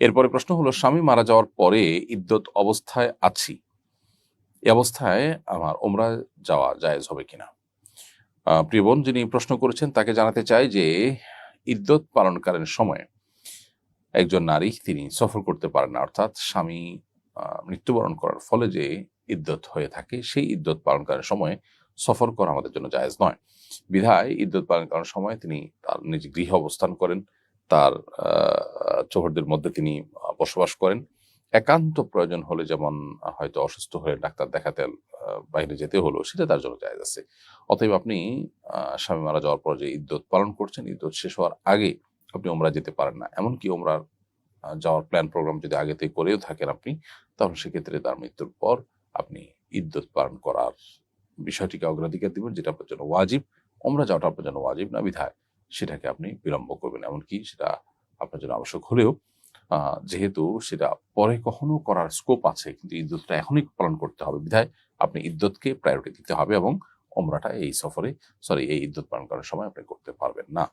এরপরে প্রশ্ন হলো, স্বামী মারা যাওয়ার পরে ইদ্যত অবস্থায় আছি, এই অবস্থায় আমার ওমরা যাওয়া জায়েজ হবে কিনা। প্রিয় বোন, যিনি প্রশ্ন করেছেন তাকে জানাতে চাই যে ইদ্যত পালনকালীন সময়ে একজন নারী তিনি সফর করতে পারেন না, অর্থাৎ স্বামী মৃত্যুবরণ করার ফলে যে ইদ্যত হয়ে থাকে সেই ইদ্যত পালনকালীন সময়ে সফর করা আমাদের জন্য জায়েজ নয়। বিধায় ইদ্যত পালনকালীন সময় তিনি তার নিজ গৃহে অবস্থান করেন, তার চৌহদ্দির মধ্যে তিনি বসবাস করেন। একান্ত প্রয়োজন হলে, যেমন হয়তো অসুস্থ হয়ে ডাক্তার দেখাতে বাইরে যেতে হলো, সেটা তার জন্য জায়েজ আছে। অতএব আপনি স্বামী মারা যাওয়ার পর যে ইদ্যত পালন করছেন, ইদ্যত শেষ হওয়ার আগে আপনি ওমরা যেতে পারেন না। এমনকি ওমরার যাওয়ার প্ল্যান প্রোগ্রাম যদি আগে থেকে করেও থাকেন আপনি, তাহলে সেক্ষেত্রে তার মৃত্যুর পর আপনি ইদ্যত পালন করার বিষয়টিকে অগ্রাধিকার দিবেন, যেটা আপনার জন্য ওয়াজিব। ওমরা যাওয়াটা আপনার জন্য ওয়াজিব না, বিধায় সেটাকে আপনি বিলম্ব করবেন। এমনকি সেটা আপনার জন্য আবশ্যক হলেও যেহেতু সেটা পরে কখনো করার স্কোপ আছে, কিন্তু ইদ্যতটা এখনই পালন করতে হবে, বিধায় আপনি ইদ্যতকে প্রায়োরিটি দিতে হবে এবং ওমরাটা এই ইদ্যত পালন করার সময় আপনি করতে পারবেন না।